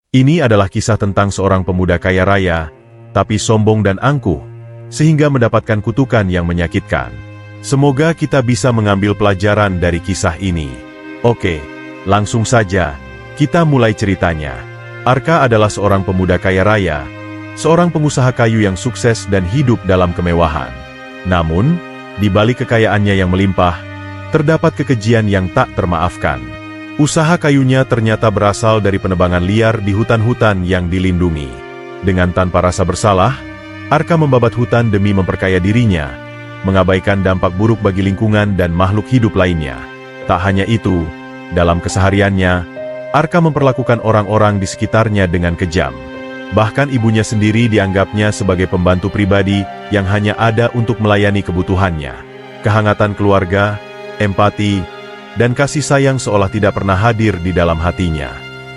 Ini adalah kisah tentang seorang pemuda kaya raya, tapi sombong dan angkuh, sehingga mendapatkan kutukan yang menyakitkan. Semoga kita bisa mengambil pelajaran dari kisah ini. Oke, langsung saja, kita mulai ceritanya. Arka adalah seorang pemuda kaya raya, seorang pengusaha kayu yang sukses dan hidup dalam kemewahan. Namun, di balik kekayaannya yang melimpah, terdapat kekejian yang tak termaafkan. Usaha kayunya ternyata berasal dari penebangan liar di hutan-hutan yang dilindungi. Dengan tanpa rasa bersalah, Arka membabat hutan demi memperkaya dirinya, mengabaikan dampak buruk bagi lingkungan dan makhluk hidup lainnya. Tak hanya itu, dalam kesehariannya, Arka memperlakukan orang-orang di sekitarnya dengan kejam. Bahkan ibunya sendiri dianggapnya sebagai pembantu pribadi yang hanya ada untuk melayani kebutuhannya. Kehangatan keluarga, empati, dan kasih sayang seolah tidak pernah hadir di dalam hatinya.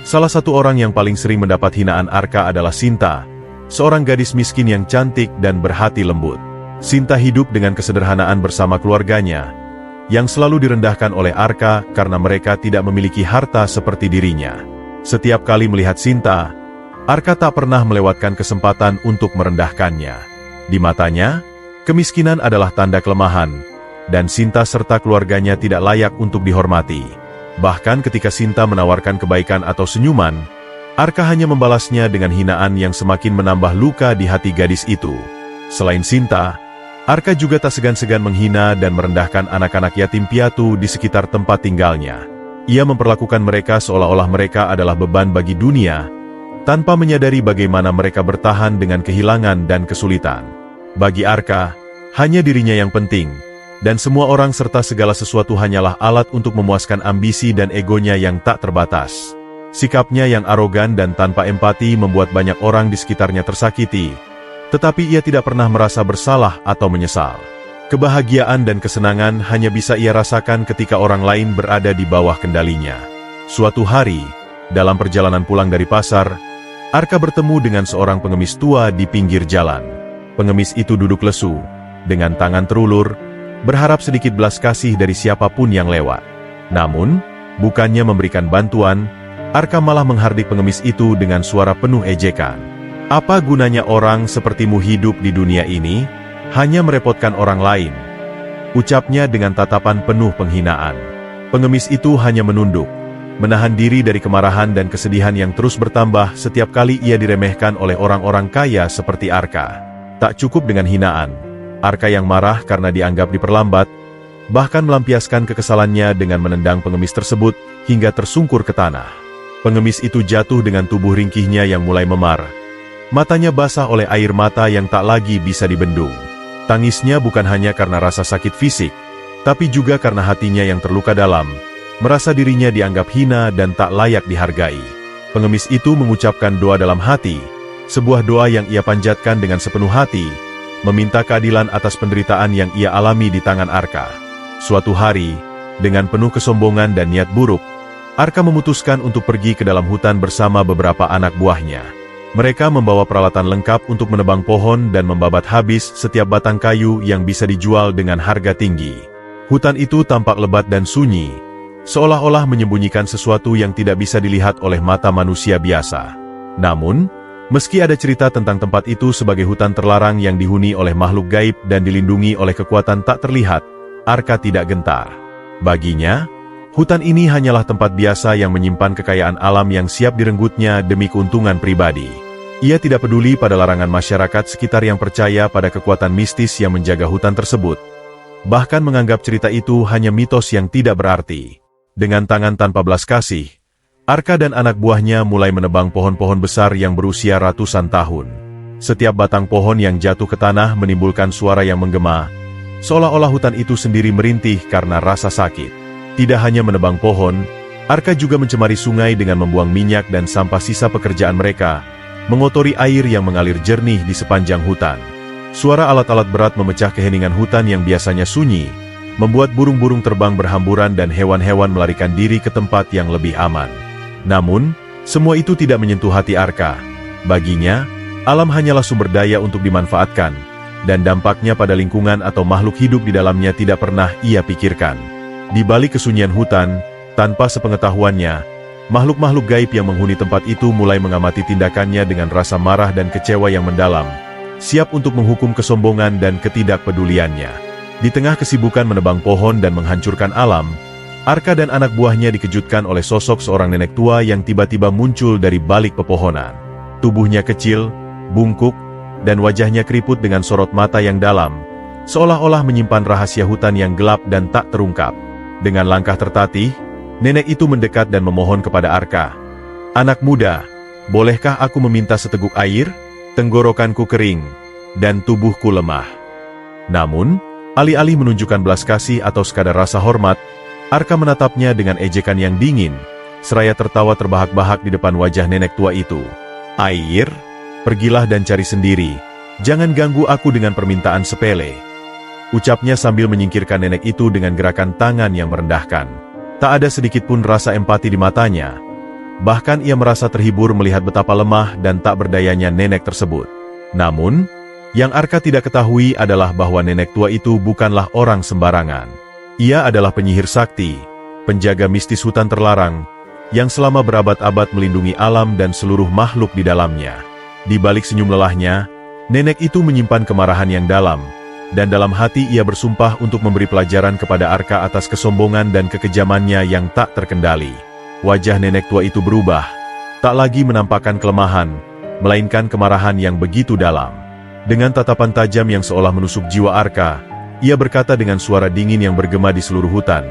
Salah satu orang yang paling sering mendapat hinaan Arka adalah Sinta, seorang gadis miskin yang cantik dan berhati lembut. Sinta hidup dengan kesederhanaan bersama keluarganya, yang selalu direndahkan oleh Arka karena mereka tidak memiliki harta seperti dirinya. Setiap kali melihat Sinta, Arka tak pernah melewatkan kesempatan untuk merendahkannya. Di matanya, kemiskinan adalah tanda kelemahan, dan Sinta serta keluarganya tidak layak untuk dihormati. Bahkan ketika Sinta menawarkan kebaikan atau senyuman, Arka hanya membalasnya dengan hinaan yang semakin menambah luka di hati gadis itu. Selain Sinta, Arka juga tak segan-segan menghina dan merendahkan anak-anak yatim piatu di sekitar tempat tinggalnya. Ia memperlakukan mereka seolah-olah mereka adalah beban bagi dunia, tanpa menyadari bagaimana mereka bertahan dengan kehilangan dan kesulitan. Bagi Arka, hanya dirinya yang penting, dan semua orang serta segala sesuatu hanyalah alat untuk memuaskan ambisi dan egonya yang tak terbatas. Sikapnya yang arogan dan tanpa empati membuat banyak orang di sekitarnya tersakiti, tetapi ia tidak pernah merasa bersalah atau menyesal. Kebahagiaan dan kesenangan hanya bisa ia rasakan ketika orang lain berada di bawah kendalinya. Suatu hari, dalam perjalanan pulang dari pasar, Arka bertemu dengan seorang pengemis tua di pinggir jalan. Pengemis itu duduk lesu, dengan tangan terulur, berharap sedikit belas kasih dari siapapun yang lewat. Namun, bukannya memberikan bantuan, Arka malah menghardik pengemis itu dengan suara penuh ejekan. Apa gunanya orang sepertimu hidup di dunia ini? Hanya merepotkan orang lain. Ucapnya dengan tatapan penuh penghinaan. Pengemis itu hanya menunduk, menahan diri dari kemarahan dan kesedihan yang terus bertambah setiap kali ia diremehkan oleh orang-orang kaya seperti Arka. Tak cukup dengan hinaan, Arka yang marah karena dianggap diperlambat, bahkan melampiaskan kekesalannya dengan menendang pengemis tersebut hingga tersungkur ke tanah. Pengemis itu jatuh dengan tubuh ringkihnya yang mulai memar. Matanya basah oleh air mata yang tak lagi bisa dibendung. Tangisnya bukan hanya karena rasa sakit fisik, tapi juga karena hatinya yang terluka dalam, merasa dirinya dianggap hina dan tak layak dihargai. Pengemis itu mengucapkan doa dalam hati, sebuah doa yang ia panjatkan dengan sepenuh hati, meminta keadilan atas penderitaan yang ia alami di tangan Arka. Suatu hari, dengan penuh kesombongan dan niat buruk, Arka memutuskan untuk pergi ke dalam hutan bersama beberapa anak buahnya. Mereka membawa peralatan lengkap untuk menebang pohon dan membabat habis setiap batang kayu yang bisa dijual dengan harga tinggi. Hutan itu tampak lebat dan sunyi, seolah-olah menyembunyikan sesuatu yang tidak bisa dilihat oleh mata manusia biasa. Namun, meski ada cerita tentang tempat itu sebagai hutan terlarang yang dihuni oleh makhluk gaib dan dilindungi oleh kekuatan tak terlihat, Arka tidak gentar. Baginya, hutan ini hanyalah tempat biasa yang menyimpan kekayaan alam yang siap direnggutnya demi keuntungan pribadi. Ia tidak peduli pada larangan masyarakat sekitar yang percaya pada kekuatan mistis yang menjaga hutan tersebut. Bahkan menganggap cerita itu hanya mitos yang tidak berarti. Dengan tangan tanpa belas kasih, Arka dan anak buahnya mulai menebang pohon-pohon besar yang berusia ratusan tahun. Setiap batang pohon yang jatuh ke tanah menimbulkan suara yang menggema, seolah-olah hutan itu sendiri merintih karena rasa sakit. Tidak hanya menebang pohon, Arka juga mencemari sungai dengan membuang minyak dan sampah sisa pekerjaan mereka, mengotori air yang mengalir jernih di sepanjang hutan. Suara alat-alat berat memecah keheningan hutan yang biasanya sunyi, membuat burung-burung terbang berhamburan dan hewan-hewan melarikan diri ke tempat yang lebih aman. Namun, semua itu tidak menyentuh hati Arka. Baginya, alam hanyalah sumber daya untuk dimanfaatkan, dan dampaknya pada lingkungan atau makhluk hidup di dalamnya tidak pernah ia pikirkan. Di balik kesunyian hutan, tanpa sepengetahuannya, Makhluk-makhluk gaib yang menghuni tempat itu mulai mengamati tindakannya dengan rasa marah dan kecewa yang mendalam, siap untuk menghukum kesombongan dan ketidakpeduliannya. Di tengah kesibukan menebang pohon dan menghancurkan alam, Arka dan anak buahnya dikejutkan oleh sosok seorang nenek tua yang tiba-tiba muncul dari balik pepohonan. Tubuhnya kecil, bungkuk, dan wajahnya keriput dengan sorot mata yang dalam, seolah-olah menyimpan rahasia hutan yang gelap dan tak terungkap. Dengan langkah tertatih, nenek itu mendekat dan memohon kepada Arka. "Anak muda, bolehkah aku meminta seteguk air? Tenggorokanku kering, dan tubuhku lemah." Namun, alih-alih menunjukkan belas kasih atau sekadar rasa hormat, Arka menatapnya dengan ejekan yang dingin, seraya tertawa terbahak-bahak di depan wajah nenek tua itu. "Air? Pergilah dan cari sendiri. Jangan ganggu aku dengan permintaan sepele," ucapnya sambil menyingkirkan nenek itu dengan gerakan tangan yang merendahkan. Tak ada sedikit pun rasa empati di matanya. Bahkan ia merasa terhibur melihat betapa lemah dan tak berdayanya nenek tersebut. Namun, yang Arka tidak ketahui adalah bahwa nenek tua itu bukanlah orang sembarangan. Ia adalah penyihir sakti, penjaga mistis hutan terlarang, yang selama berabad-abad melindungi alam dan seluruh makhluk di dalamnya. Di balik senyum lelahnya, nenek itu menyimpan kemarahan yang dalam, dan dalam hati ia bersumpah untuk memberi pelajaran kepada Arka atas kesombongan dan kekejamannya yang tak terkendali. Wajah nenek tua itu berubah, tak lagi menampakkan kelemahan, melainkan kemarahan yang begitu dalam. Dengan tatapan tajam yang seolah menusuk jiwa Arka, ia berkata dengan suara dingin yang bergema di seluruh hutan,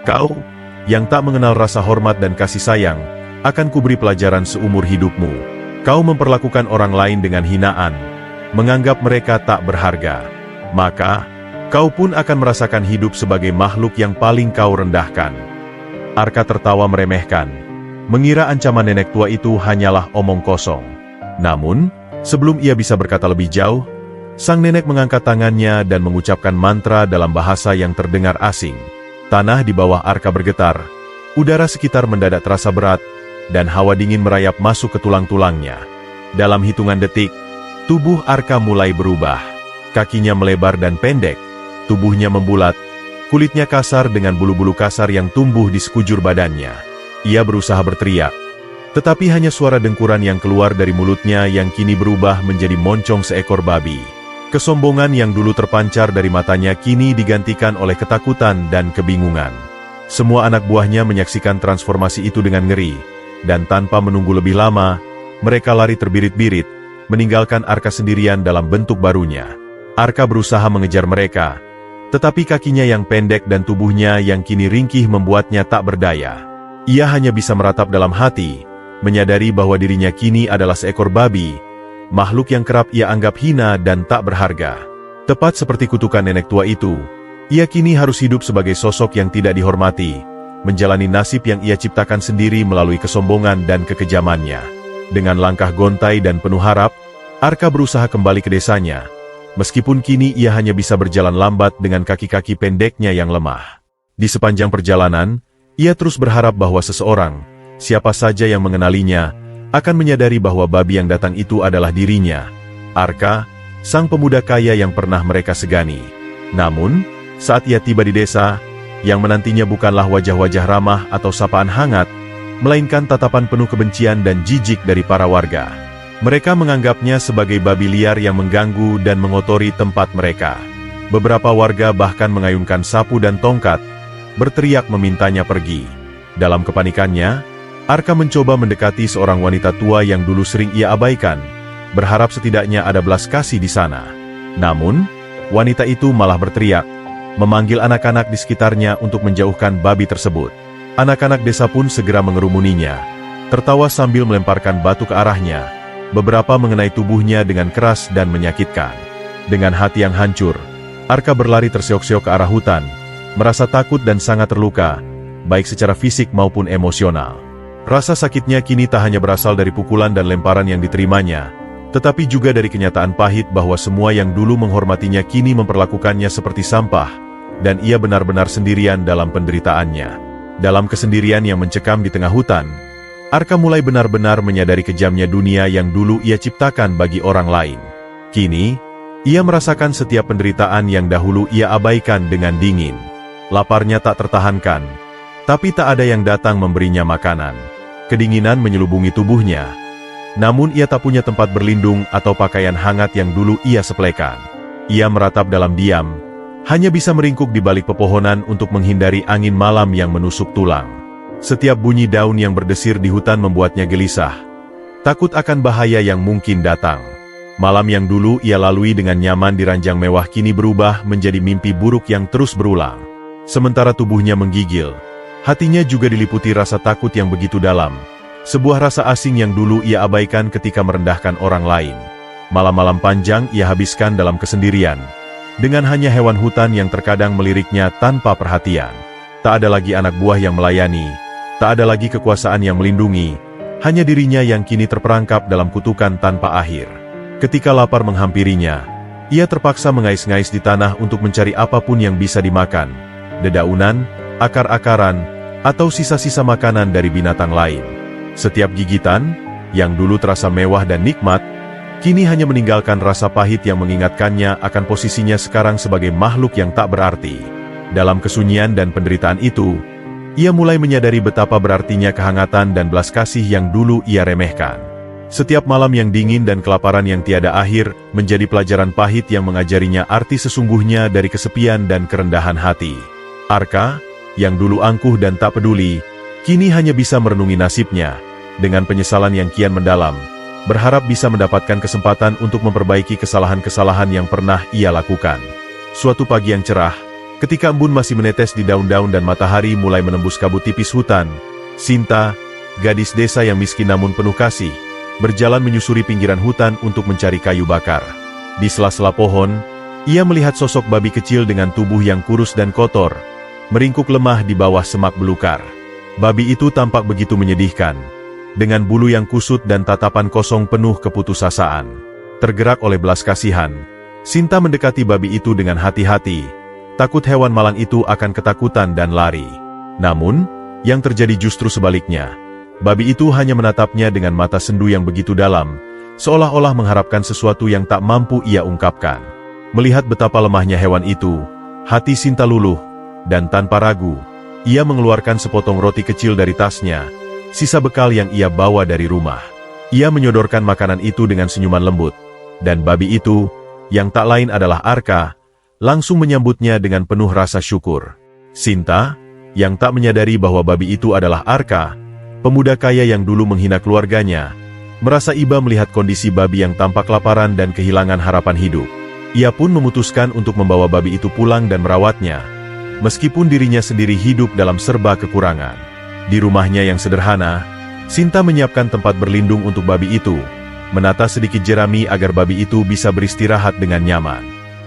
"Kau, yang tak mengenal rasa hormat dan kasih sayang, akan kuberi pelajaran seumur hidupmu. Kau memperlakukan orang lain dengan hinaan, menganggap mereka tak berharga. Maka, kau pun akan merasakan hidup sebagai makhluk yang paling kau rendahkan." Arka tertawa meremehkan, mengira ancaman nenek tua itu hanyalah omong kosong. Namun, sebelum ia bisa berkata lebih jauh, sang nenek mengangkat tangannya dan mengucapkan mantra dalam bahasa yang terdengar asing. Tanah di bawah Arka bergetar, udara sekitar mendadak terasa berat, dan hawa dingin merayap masuk ke tulang-tulangnya. Dalam hitungan detik, tubuh Arka mulai berubah. Kakinya melebar dan pendek, tubuhnya membulat, kulitnya kasar dengan bulu-bulu kasar yang tumbuh di sekujur badannya. Ia berusaha berteriak, tetapi hanya suara dengkuran yang keluar dari mulutnya yang kini berubah menjadi moncong seekor babi. Kesombongan yang dulu terpancar dari matanya kini digantikan oleh ketakutan dan kebingungan. Semua anak buahnya menyaksikan transformasi itu dengan ngeri, dan tanpa menunggu lebih lama, mereka lari terbirit-birit, meninggalkan Arka sendirian dalam bentuk barunya. Arka berusaha mengejar mereka, tetapi kakinya yang pendek dan tubuhnya yang kini ringkih membuatnya tak berdaya. Ia hanya bisa meratap dalam hati, menyadari bahwa dirinya kini adalah seekor babi, makhluk yang kerap ia anggap hina dan tak berharga. Tepat seperti kutukan nenek tua itu, ia kini harus hidup sebagai sosok yang tidak dihormati, menjalani nasib yang ia ciptakan sendiri melalui kesombongan dan kekejamannya. Dengan langkah gontai dan penuh harap, Arka berusaha kembali ke desanya. Meskipun kini ia hanya bisa berjalan lambat dengan kaki-kaki pendeknya yang lemah. Di sepanjang perjalanan, ia terus berharap bahwa seseorang, siapa saja yang mengenalinya, akan menyadari bahwa babi yang datang itu adalah dirinya, Arka, sang pemuda kaya yang pernah mereka segani. Namun, saat ia tiba di desa, yang menantinya bukanlah wajah-wajah ramah atau sapaan hangat, melainkan tatapan penuh kebencian dan jijik dari para warga. Mereka menganggapnya sebagai babi liar yang mengganggu dan mengotori tempat mereka. Beberapa warga bahkan mengayunkan sapu dan tongkat, berteriak memintanya pergi. Dalam kepanikannya, Arka mencoba mendekati seorang wanita tua yang dulu sering ia abaikan, berharap setidaknya ada belas kasih di sana. Namun, wanita itu malah berteriak, memanggil anak-anak di sekitarnya untuk menjauhkan babi tersebut. Anak-anak desa pun segera mengerumuninya, tertawa sambil melemparkan batu ke arahnya. Beberapa mengenai tubuhnya dengan keras dan menyakitkan. Dengan hati yang hancur, Arka berlari terseok-seok ke arah hutan, merasa takut dan sangat terluka, baik secara fisik maupun emosional. Rasa sakitnya kini tak hanya berasal dari pukulan dan lemparan yang diterimanya, tetapi juga dari kenyataan pahit bahwa semua yang dulu menghormatinya kini memperlakukannya seperti sampah, dan ia benar-benar sendirian dalam penderitaannya. Dalam kesendirian yang mencekam di tengah hutan, Arka mulai benar-benar menyadari kejamnya dunia yang dulu ia ciptakan bagi orang lain. Kini, ia merasakan setiap penderitaan yang dahulu ia abaikan dengan dingin. Laparnya tak tertahankan, tapi tak ada yang datang memberinya makanan. Kedinginan menyelubungi tubuhnya. Namun ia tak punya tempat berlindung atau pakaian hangat yang dulu ia sepelekan. Ia meratap dalam diam, hanya bisa meringkuk di balik pepohonan untuk menghindari angin malam yang menusuk tulang. Setiap bunyi daun yang berdesir di hutan membuatnya gelisah. Takut akan bahaya yang mungkin datang. Malam yang dulu ia lalui dengan nyaman di ranjang mewah kini berubah menjadi mimpi buruk yang terus berulang. Sementara tubuhnya menggigil, hatinya juga diliputi rasa takut yang begitu dalam. Sebuah rasa asing yang dulu ia abaikan ketika merendahkan orang lain. Malam-malam panjang ia habiskan dalam kesendirian, dengan hanya hewan hutan yang terkadang meliriknya tanpa perhatian. Tak ada lagi anak buah yang melayani, tak ada lagi kekuasaan yang melindungi, hanya dirinya yang kini terperangkap dalam kutukan tanpa akhir. Ketika lapar menghampirinya, ia terpaksa mengais-ngais di tanah untuk mencari apapun yang bisa dimakan, dedaunan, akar-akaran, atau sisa-sisa makanan dari binatang lain. Setiap gigitan, yang dulu terasa mewah dan nikmat, kini hanya meninggalkan rasa pahit yang mengingatkannya akan posisinya sekarang sebagai makhluk yang tak berarti. Dalam kesunyian dan penderitaan itu, ia mulai menyadari betapa berartinya kehangatan dan belas kasih yang dulu ia remehkan. Setiap malam yang dingin dan kelaparan yang tiada akhir menjadi pelajaran pahit yang mengajarinya arti sesungguhnya dari kesepian dan kerendahan hati. Arka, yang dulu angkuh dan tak peduli, kini hanya bisa merenungi nasibnya, dengan penyesalan yang kian mendalam, berharap bisa mendapatkan kesempatan untuk memperbaiki kesalahan-kesalahan yang pernah ia lakukan. Suatu pagi yang cerah, ketika embun masih menetes di daun-daun dan matahari mulai menembus kabut tipis hutan, Sinta, gadis desa yang miskin namun penuh kasih, berjalan menyusuri pinggiran hutan untuk mencari kayu bakar. Di sela-sela pohon, ia melihat sosok babi kecil dengan tubuh yang kurus dan kotor, meringkuk lemah di bawah semak belukar. Babi itu tampak begitu menyedihkan, dengan bulu yang kusut dan tatapan kosong penuh keputusasaan. Tergerak oleh belas kasihan, Sinta mendekati babi itu dengan hati-hati, takut hewan malang itu akan ketakutan dan lari. Namun, yang terjadi justru sebaliknya. Babi itu hanya menatapnya dengan mata sendu yang begitu dalam, seolah-olah mengharapkan sesuatu yang tak mampu ia ungkapkan. Melihat betapa lemahnya hewan itu, hati Sinta luluh, dan tanpa ragu, ia mengeluarkan sepotong roti kecil dari tasnya, sisa bekal yang ia bawa dari rumah. Ia menyodorkan makanan itu dengan senyuman lembut, dan babi itu, yang tak lain adalah Arka, langsung menyambutnya dengan penuh rasa syukur. Sinta, yang tak menyadari bahwa babi itu adalah Arka, pemuda kaya yang dulu menghina keluarganya, merasa iba melihat kondisi babi yang tampak kelaparan dan kehilangan harapan hidup. Ia pun memutuskan untuk membawa babi itu pulang dan merawatnya, meskipun dirinya sendiri hidup dalam serba kekurangan. Di rumahnya yang sederhana, Sinta menyiapkan tempat berlindung untuk babi itu, menata sedikit jerami agar babi itu bisa beristirahat dengan nyaman.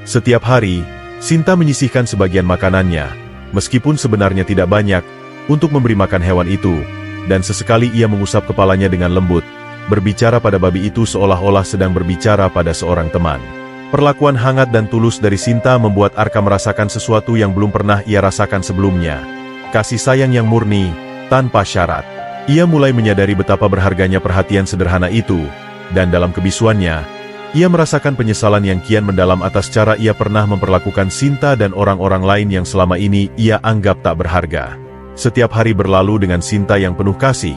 Setiap hari, Sinta menyisihkan sebagian makanannya, meskipun sebenarnya tidak banyak, untuk memberi makan hewan itu, dan sesekali ia mengusap kepalanya dengan lembut, berbicara pada babi itu seolah-olah sedang berbicara pada seorang teman. Perlakuan hangat dan tulus dari Sinta membuat Arka merasakan sesuatu yang belum pernah ia rasakan sebelumnya. Kasih sayang yang murni, tanpa syarat. Ia mulai menyadari betapa berharganya perhatian sederhana itu, dan dalam kebisuannya, ia merasakan penyesalan yang kian mendalam atas cara ia pernah memperlakukan Sinta dan orang-orang lain yang selama ini ia anggap tak berharga. Setiap hari berlalu dengan Sinta yang penuh kasih,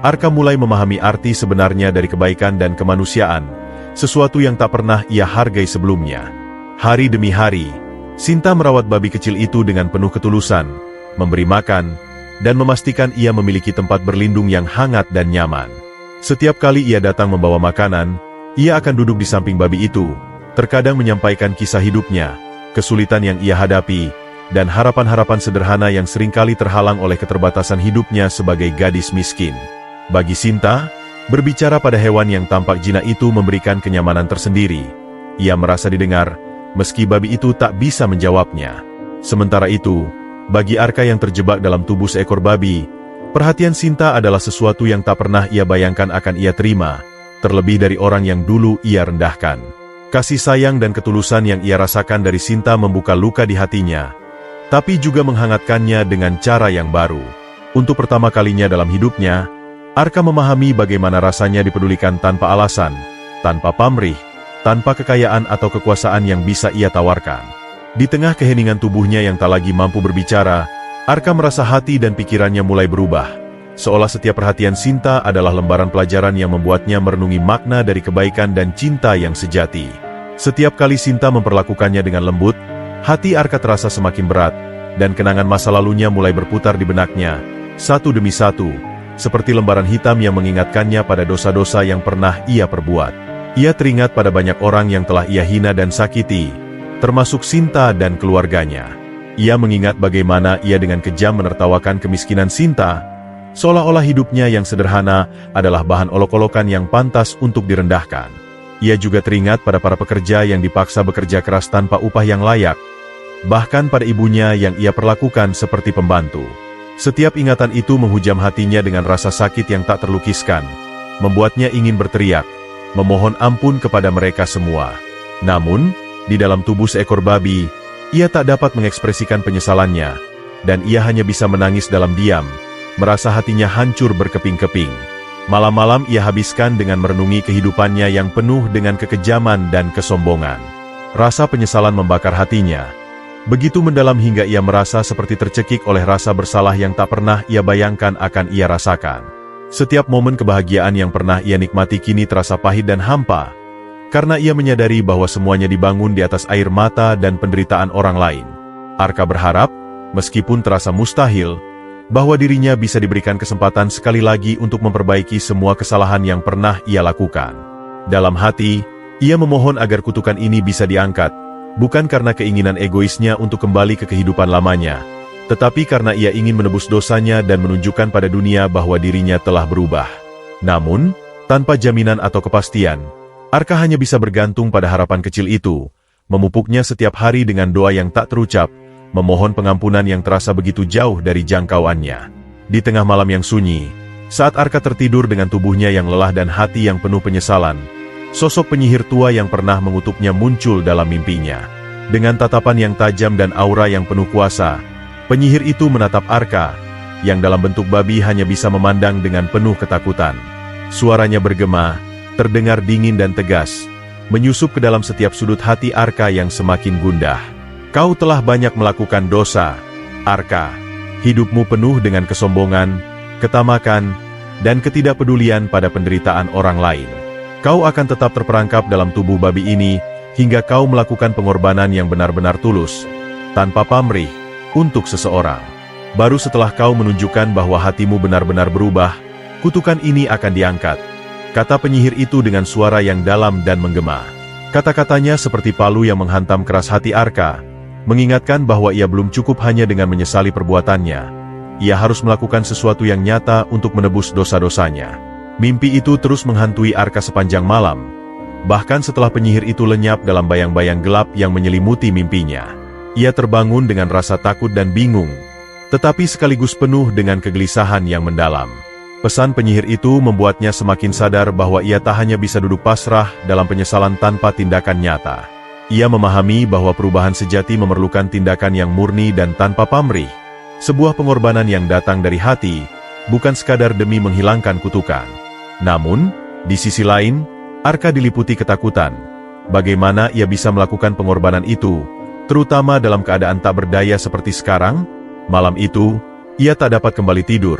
Arka mulai memahami arti sebenarnya dari kebaikan dan kemanusiaan, sesuatu yang tak pernah ia hargai sebelumnya. Hari demi hari, Sinta merawat babi kecil itu dengan penuh ketulusan, memberi makan, dan memastikan ia memiliki tempat berlindung yang hangat dan nyaman. Setiap kali ia datang membawa makanan, ia akan duduk di samping babi itu, terkadang menyampaikan kisah hidupnya, kesulitan yang ia hadapi, dan harapan-harapan sederhana yang seringkali terhalang oleh keterbatasan hidupnya sebagai gadis miskin. Bagi Sinta, berbicara pada hewan yang tampak jinak itu memberikan kenyamanan tersendiri. Ia merasa didengar, meski babi itu tak bisa menjawabnya. Sementara itu, bagi Arka yang terjebak dalam tubuh seekor babi, perhatian Sinta adalah sesuatu yang tak pernah ia bayangkan akan ia terima, terlebih dari orang yang dulu ia rendahkan. Kasih sayang dan ketulusan yang ia rasakan dari Sinta membuka luka di hatinya, tapi juga menghangatkannya dengan cara yang baru. Untuk pertama kalinya dalam hidupnya, Arka memahami bagaimana rasanya dipedulikan tanpa alasan, tanpa pamrih, tanpa kekayaan atau kekuasaan yang bisa ia tawarkan. Di tengah keheningan tubuhnya yang tak lagi mampu berbicara, Arka merasa hati dan pikirannya mulai berubah, seolah setiap perhatian Sinta adalah lembaran pelajaran yang membuatnya merenungi makna dari kebaikan dan cinta yang sejati. Setiap kali Sinta memperlakukannya dengan lembut, hati Arka terasa semakin berat, dan kenangan masa lalunya mulai berputar di benaknya, satu demi satu, seperti lembaran hitam yang mengingatkannya pada dosa-dosa yang pernah ia perbuat. Ia teringat pada banyak orang yang telah ia hina dan sakiti, termasuk Sinta dan keluarganya. Ia mengingat bagaimana ia dengan kejam menertawakan kemiskinan Sinta, seolah-olah hidupnya yang sederhana adalah bahan olok-olokan yang pantas untuk direndahkan. Ia juga teringat pada para pekerja yang dipaksa bekerja keras tanpa upah yang layak, bahkan pada ibunya yang ia perlakukan seperti pembantu. Setiap ingatan itu menghujam hatinya dengan rasa sakit yang tak terlukiskan, membuatnya ingin berteriak, memohon ampun kepada mereka semua. Namun, di dalam tubuh seekor babi, ia tak dapat mengekspresikan penyesalannya, dan ia hanya bisa menangis dalam diam, merasa hatinya hancur berkeping-keping. Malam-malam ia habiskan dengan merenungi kehidupannya yang penuh dengan kekejaman dan kesombongan. Rasa penyesalan membakar hatinya, begitu mendalam hingga ia merasa seperti tercekik oleh rasa bersalah yang tak pernah ia bayangkan akan ia rasakan. Setiap momen kebahagiaan yang pernah ia nikmati kini terasa pahit dan hampa, karena ia menyadari bahwa semuanya dibangun di atas air mata dan penderitaan orang lain. Arka berharap, meskipun terasa mustahil, bahwa dirinya bisa diberikan kesempatan sekali lagi untuk memperbaiki semua kesalahan yang pernah ia lakukan. Dalam hati, ia memohon agar kutukan ini bisa diangkat, bukan karena keinginan egoisnya untuk kembali ke kehidupan lamanya, tetapi karena ia ingin menebus dosanya dan menunjukkan pada dunia bahwa dirinya telah berubah. Namun, tanpa jaminan atau kepastian, Arka hanya bisa bergantung pada harapan kecil itu, memupuknya setiap hari dengan doa yang tak terucap, memohon pengampunan yang terasa begitu jauh dari jangkauannya. Di tengah malam yang sunyi, saat Arka tertidur dengan tubuhnya yang lelah dan hati yang penuh penyesalan, sosok penyihir tua yang pernah mengutuknya muncul dalam mimpinya. Dengan tatapan yang tajam dan aura yang penuh kuasa, penyihir itu menatap Arka, yang dalam bentuk babi hanya bisa memandang dengan penuh ketakutan. Suaranya bergema, terdengar dingin dan tegas, menyusup ke dalam setiap sudut hati Arka yang semakin gundah. Kau telah banyak melakukan dosa, Arka. Hidupmu penuh dengan kesombongan, ketamakan, dan ketidakpedulian pada penderitaan orang lain. Kau akan tetap terperangkap dalam tubuh babi ini, hingga kau melakukan pengorbanan yang benar-benar tulus, tanpa pamrih, untuk seseorang. Baru setelah kau menunjukkan bahwa hatimu benar-benar berubah, kutukan ini akan diangkat, kata penyihir itu dengan suara yang dalam dan menggema. Kata-katanya seperti palu yang menghantam keras hati Arka, mengingatkan bahwa ia belum cukup hanya dengan menyesali perbuatannya. Ia harus melakukan sesuatu yang nyata untuk menebus dosa-dosanya. Mimpi itu terus menghantui Arka sepanjang malam, bahkan setelah penyihir itu lenyap dalam bayang-bayang gelap yang menyelimuti mimpinya. Ia terbangun dengan rasa takut dan bingung, tetapi sekaligus penuh dengan kegelisahan yang mendalam. Pesan penyihir itu membuatnya semakin sadar bahwa ia tak hanya bisa duduk pasrah dalam penyesalan tanpa tindakan nyata. Ia memahami bahwa perubahan sejati memerlukan tindakan yang murni dan tanpa pamrih. Sebuah pengorbanan yang datang dari hati, bukan sekadar demi menghilangkan kutukan. Namun, di sisi lain, Arka diliputi ketakutan. Bagaimana ia bisa melakukan pengorbanan itu, terutama dalam keadaan tak berdaya seperti sekarang? Malam itu, ia tak dapat kembali tidur.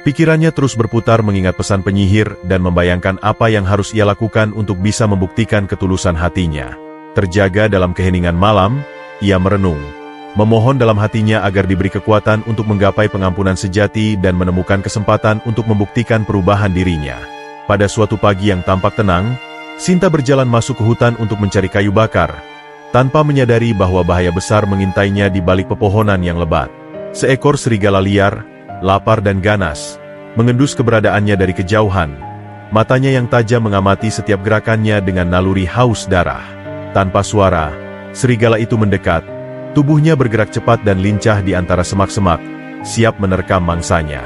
Pikirannya terus berputar mengingat pesan penyihir dan membayangkan apa yang harus ia lakukan untuk bisa membuktikan ketulusan hatinya. Terjaga dalam keheningan malam, ia merenung, memohon dalam hatinya agar diberi kekuatan untuk menggapai pengampunan sejati dan menemukan kesempatan untuk membuktikan perubahan dirinya. Pada suatu pagi yang tampak tenang, Sinta berjalan masuk ke hutan untuk mencari kayu bakar, tanpa menyadari bahwa bahaya besar mengintainya di balik pepohonan yang lebat. Seekor serigala liar, lapar dan ganas, mengendus keberadaannya dari kejauhan. Matanya yang tajam mengamati setiap gerakannya dengan naluri haus darah. Tanpa suara, serigala itu mendekat. Tubuhnya bergerak cepat dan lincah di antara semak-semak, siap menerkam mangsanya.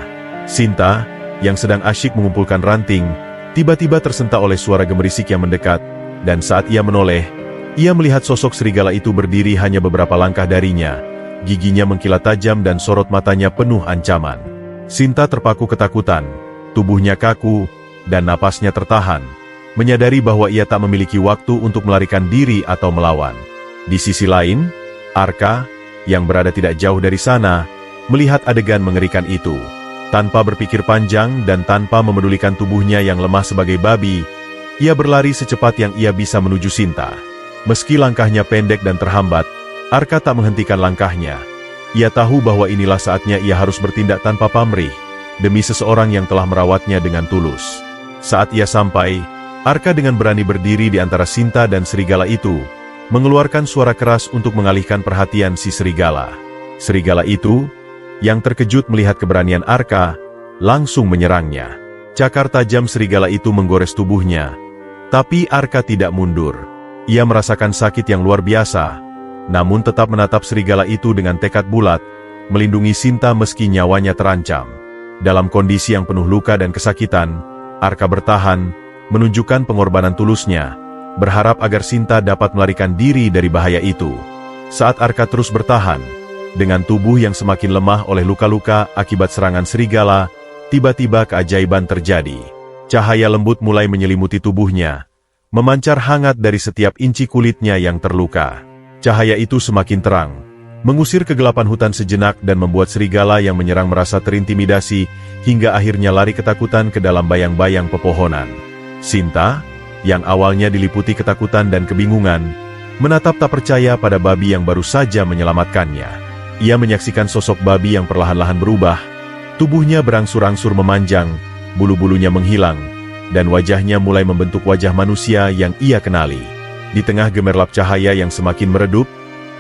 Sinta, yang sedang asyik mengumpulkan ranting, tiba-tiba tersentak oleh suara gemerisik yang mendekat, dan saat ia menoleh, ia melihat sosok serigala itu berdiri hanya beberapa langkah darinya. Giginya mengkilat tajam dan sorot matanya penuh ancaman. Sinta terpaku ketakutan, tubuhnya kaku, dan napasnya tertahan, menyadari bahwa ia tak memiliki waktu untuk melarikan diri atau melawan. Di sisi lain, Arka, yang berada tidak jauh dari sana, melihat adegan mengerikan itu. Tanpa berpikir panjang dan tanpa memedulikan tubuhnya yang lemah sebagai babi, ia berlari secepat yang ia bisa menuju Sinta. Meski langkahnya pendek dan terhambat, Arka tak menghentikan langkahnya. Ia tahu bahwa inilah saatnya ia harus bertindak tanpa pamrih, demi seseorang yang telah merawatnya dengan tulus. Saat ia sampai, Arka dengan berani berdiri di antara Sinta dan serigala itu, mengeluarkan suara keras untuk mengalihkan perhatian si serigala. Serigala itu, yang terkejut melihat keberanian Arka, langsung menyerangnya. Cakar tajam serigala itu menggores tubuhnya, tapi Arka tidak mundur. Ia merasakan sakit yang luar biasa, namun tetap menatap serigala itu dengan tekad bulat, melindungi Sinta meski nyawanya terancam. Dalam kondisi yang penuh luka dan kesakitan, Arka bertahan, menunjukkan pengorbanan tulusnya, berharap agar Sinta dapat melarikan diri dari bahaya itu. Saat Arka terus bertahan, dengan tubuh yang semakin lemah oleh luka-luka akibat serangan serigala, tiba-tiba keajaiban terjadi. Cahaya lembut mulai menyelimuti tubuhnya, memancar hangat dari setiap inci kulitnya yang terluka. Cahaya itu semakin terang, mengusir kegelapan hutan sejenak dan membuat serigala yang menyerang merasa terintimidasi, hingga akhirnya lari ketakutan ke dalam bayang-bayang pepohonan. Sinta, yang awalnya diliputi ketakutan dan kebingungan, menatap tak percaya pada babi yang baru saja menyelamatkannya. Ia menyaksikan sosok babi yang perlahan-lahan berubah, tubuhnya berangsur-angsur memanjang, bulu-bulunya menghilang, dan wajahnya mulai membentuk wajah manusia yang ia kenali. Di tengah gemerlap cahaya yang semakin meredup,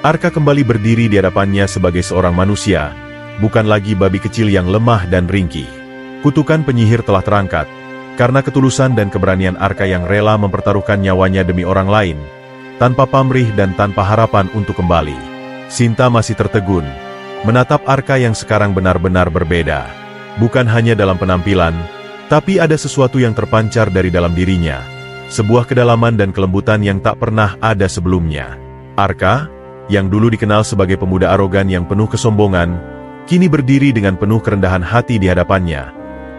Arka kembali berdiri di hadapannya sebagai seorang manusia, bukan lagi babi kecil yang lemah dan ringkih. Kutukan penyihir telah terangkat, karena ketulusan dan keberanian Arka yang rela mempertaruhkan nyawanya demi orang lain, tanpa pamrih dan tanpa harapan untuk kembali. Sinta masih tertegun, menatap Arka yang sekarang benar-benar berbeda. Bukan hanya dalam penampilan, tapi ada sesuatu yang terpancar dari dalam dirinya. Sebuah kedalaman dan kelembutan yang tak pernah ada sebelumnya. Arka, yang dulu dikenal sebagai pemuda arogan yang penuh kesombongan, kini berdiri dengan penuh kerendahan hati di hadapannya.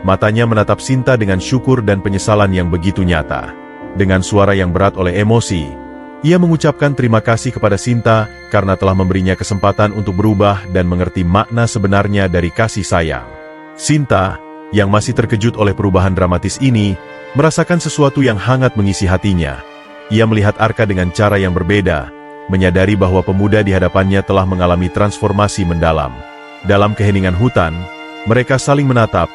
Matanya menatap Sinta dengan syukur dan penyesalan yang begitu nyata. Dengan suara yang berat oleh emosi, ia mengucapkan terima kasih kepada Sinta karena telah memberinya kesempatan untuk berubah dan mengerti makna sebenarnya dari kasih sayang. Sinta, yang masih terkejut oleh perubahan dramatis ini, merasakan sesuatu yang hangat mengisi hatinya. Ia melihat Arka dengan cara yang berbeda, menyadari bahwa pemuda di hadapannya telah mengalami transformasi mendalam. Dalam keheningan hutan, mereka saling menatap,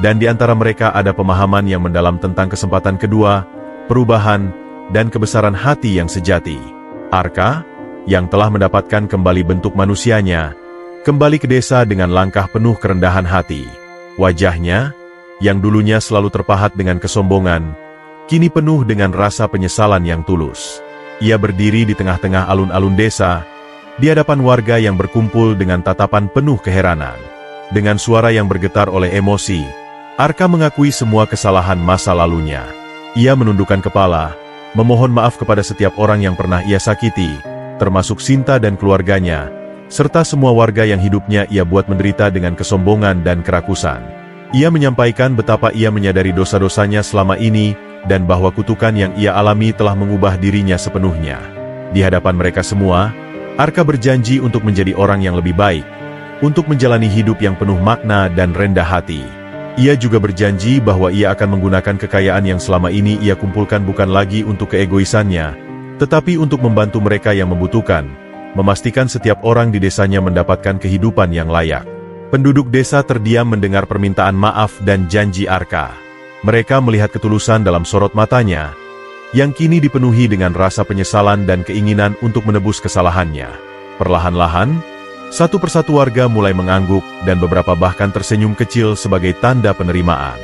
dan di antara mereka ada pemahaman yang mendalam tentang kesempatan kedua, perubahan, dan kebesaran hati yang sejati. Arka, yang telah mendapatkan kembali bentuk manusianya, kembali ke desa dengan langkah penuh kerendahan hati. Wajahnya, yang dulunya selalu terpahat dengan kesombongan, kini penuh dengan rasa penyesalan yang tulus. Ia berdiri di tengah-tengah alun-alun desa, di hadapan warga yang berkumpul dengan tatapan penuh keheranan. Dengan suara yang bergetar oleh emosi, Arka mengakui semua kesalahan masa lalunya. Ia menundukkan kepala, memohon maaf kepada setiap orang yang pernah ia sakiti, termasuk Sinta dan keluarganya, serta semua warga yang hidupnya ia buat menderita dengan kesombongan dan kerakusan. Ia menyampaikan betapa ia menyadari dosa-dosanya selama ini, dan bahwa kutukan yang ia alami telah mengubah dirinya sepenuhnya. Di hadapan mereka semua, Arka berjanji untuk menjadi orang yang lebih baik, untuk menjalani hidup yang penuh makna dan rendah hati. Ia juga berjanji bahwa ia akan menggunakan kekayaan yang selama ini ia kumpulkan bukan lagi untuk keegoisannya, tetapi untuk membantu mereka yang membutuhkan, memastikan setiap orang di desanya mendapatkan kehidupan yang layak. Penduduk desa terdiam mendengar permintaan maaf dan janji Arka. Mereka melihat ketulusan dalam sorot matanya, yang kini dipenuhi dengan rasa penyesalan dan keinginan untuk menebus kesalahannya. Perlahan-lahan, satu persatu warga mulai mengangguk dan beberapa bahkan tersenyum kecil sebagai tanda penerimaan.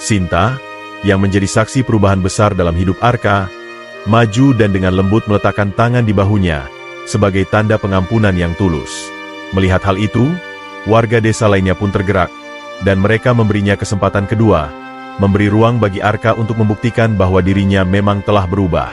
Sinta, yang menjadi saksi perubahan besar dalam hidup Arka, maju dan dengan lembut meletakkan tangan di bahunya, sebagai tanda pengampunan yang tulus. Melihat hal itu, warga desa lainnya pun tergerak, dan mereka memberinya kesempatan kedua, memberi ruang bagi Arka untuk membuktikan bahwa dirinya memang telah berubah.